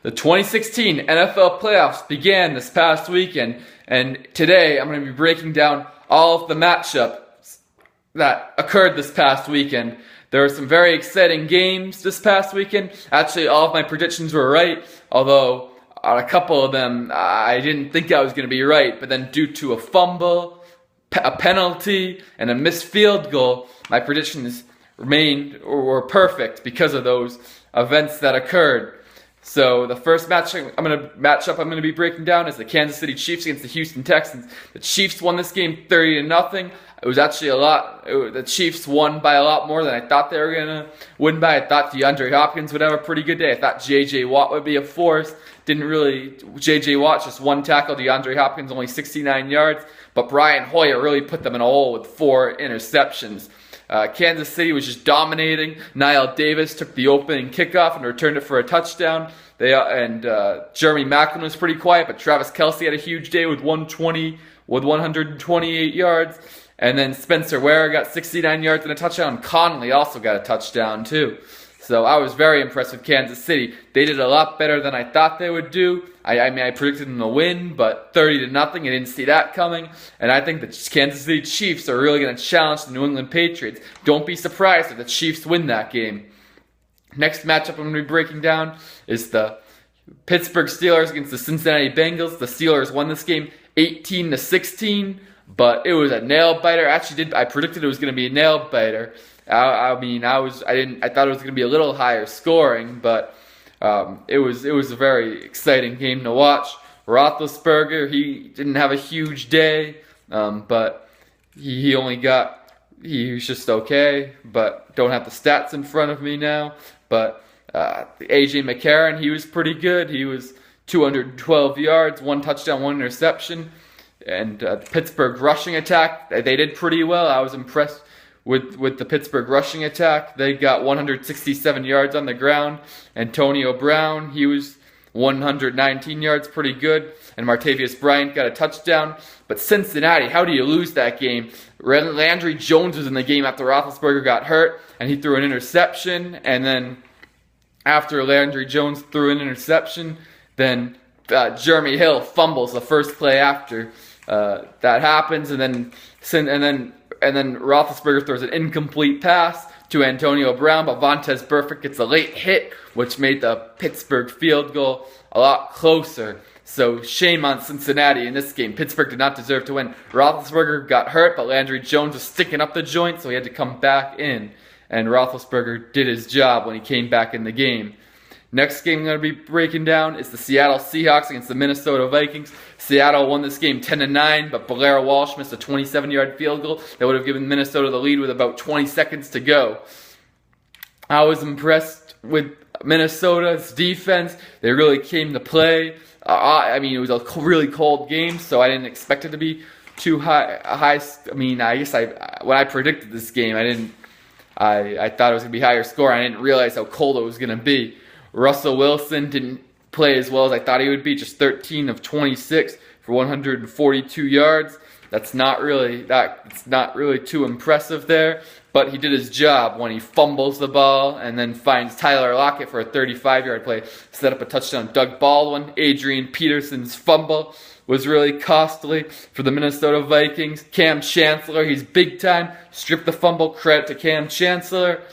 The 2016 NFL playoffs began this past weekend, and today I'm going to be breaking down all of the matchups that occurred this past weekend. There were some very exciting games this past weekend. Actually, all of my predictions were right, although on a couple of them I didn't think I was going to be right, but then due to a fumble, a penalty, and a missed field goal, my predictions remained or were perfect because of those events that occurred. So the first matchup I'm going to be breaking down is the Kansas City Chiefs against the Houston Texans. The Chiefs won this game 30-0. It was actually the Chiefs won by a lot more than I thought they were going to win by. I thought DeAndre Hopkins would have a pretty good day. I thought J.J. Watt would be a force. J.J. Watt just one tackle. DeAndre Hopkins only 69 yards. But Brian Hoyer really put them in a hole with 4 interceptions. Kansas City was just dominating. Niall Davis took the opening kickoff and returned it for a touchdown. Jeremy Maclin was pretty quiet, but Travis Kelce had a huge day with 128 yards. And then Spencer Ware got 69 yards and a touchdown. Conley also got a touchdown too. So I was very impressed with Kansas City. They did a lot better than I thought they would do. I predicted them to win, but 30-0, I didn't see that coming. And I think the Kansas City Chiefs are really going to challenge the New England Patriots. Don't be surprised if the Chiefs win that game. Next matchup I'm going to be breaking down is the Pittsburgh Steelers against the Cincinnati Bengals. The Steelers won this game 18-16, but it was a nail biter. I predicted it was going to be a nail biter. I thought it was going to be a little higher scoring, but it was a very exciting game to watch. Roethlisberger, he didn't have a huge day, but he was just okay. But don't have the stats in front of me now. But A.J. McCarron, he was pretty good. He was 212 yards, 1 touchdown, 1 interception. And the Pittsburgh rushing attack, they did pretty well. I was impressed with the Pittsburgh rushing attack. They got 167 yards on the ground. Antonio Brown, he was 119 yards, pretty good. And Martavius Bryant got a touchdown. But Cincinnati, how do you lose that game? Landry Jones was in the game after Roethlisberger got hurt, and he threw an interception. And then after Landry Jones threw an interception, then Jeremy Hill fumbles the first play after that happens, and then Roethlisberger throws an incomplete pass to Antonio Brown, but Vontaze Burfict gets a late hit, which made the Pittsburgh field goal a lot closer. So shame on Cincinnati in this game. Pittsburgh did not deserve to win. Roethlisberger got hurt, but Landry Jones was sticking up the joint, so he had to come back in. And Roethlisberger did his job when he came back in the game. Next game I'm going to be breaking down is the Seattle Seahawks against the Minnesota Vikings. Seattle won this game 10-9, but Blair Walsh missed a 27-yard field goal that would have given Minnesota the lead with about 20 seconds to go. I was impressed with Minnesota's defense. They really came to play. It was a really cold game, so I didn't expect it to be too high. When I predicted this game, I thought it was going to be higher score. I didn't realize how cold it was going to be. Russell Wilson didn't play as well as I thought he would be, just 13 of 26 for 142 yards. It's not really too impressive there, but he did his job when he fumbles the ball and then finds Tyler Lockett for a 35-yard play, set up a touchdown. Doug Baldwin, Adrian Peterson's fumble was really costly for the Minnesota Vikings. Cam Chancellor, he's big time, stripped the fumble. Credit to Cam Chancellor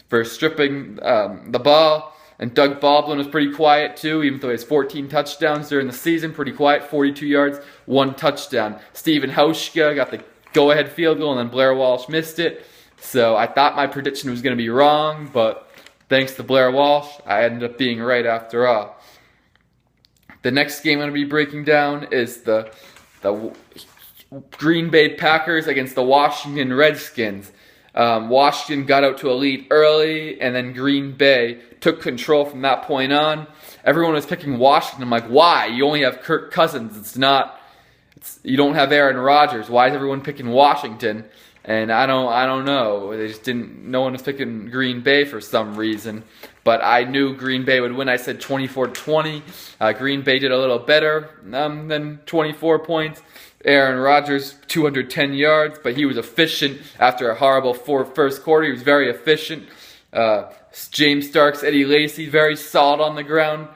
for stripping the ball. And Doug Baldwin was pretty quiet too, even though he has 14 touchdowns during the season. Pretty quiet, 42 yards, 1 touchdown. Steven Hauschka got the go-ahead field goal, and then Blair Walsh missed it. So I thought my prediction was going to be wrong, but thanks to Blair Walsh, I ended up being right after all. The next game I'm going to be breaking down is the Green Bay Packers against the Washington Redskins. Washington got out to a lead early, and then Green Bay took control from that point on. Everyone was picking Washington. I'm like, why? You only have Kirk Cousins. You don't have Aaron Rodgers. Why is everyone picking Washington? And I don't know. No one was picking Green Bay for some reason. But I knew Green Bay would win. I said 24-20. Green Bay did a little better than 24 points. Aaron Rodgers, 210 yards, but he was efficient after a horrible first quarter. He was very efficient. James Starks, Eddie Lacy, very solid on the ground.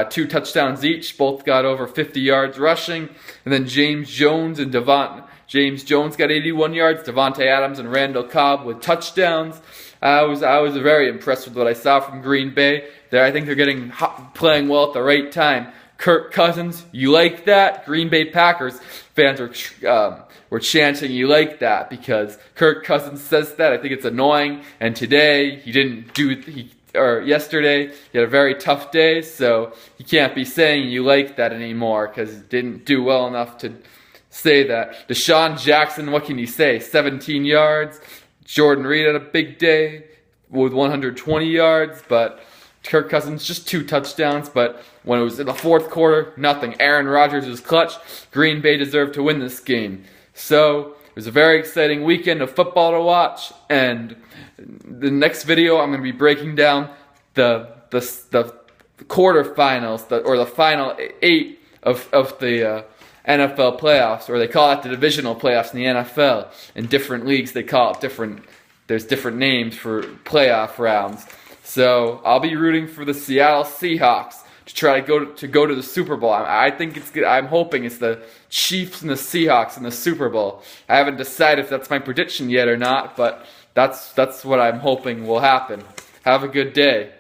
2 touchdowns each. Both got over 50 yards rushing. And then James Jones got 81 yards. Davante Adams and Randall Cobb with touchdowns. I was very impressed with what I saw from Green Bay. I think they're playing well at the right time. Kirk Cousins, you like that? Green Bay Packers fans were chanting you like that because Kirk Cousins says that. I think it's annoying. And today yesterday he had a very tough day, so he can't be saying you like that anymore because he didn't do well enough to say that. Deshaun Jackson, what can you say? 17 yards. Jordan Reed had a big day with 120 yards, but Kirk Cousins just 2 touchdowns. But when it was in the fourth quarter, nothing. Aaron Rodgers was clutch. Green Bay deserved to win this game. So it was a very exciting weekend of football to watch. And the next video, I'm going to be breaking down the quarterfinals, or the final 8 of the NFL playoffs, or they call it the divisional playoffs in the NFL. In different leagues, they call it there's different names for playoff rounds. So I'll be rooting for the Seattle Seahawks to try to go to the Super Bowl. I think it's good. I'm hoping it's the Chiefs and the Seahawks in the Super Bowl. I haven't decided if that's my prediction yet or not, but that's what I'm hoping will happen. Have a good day.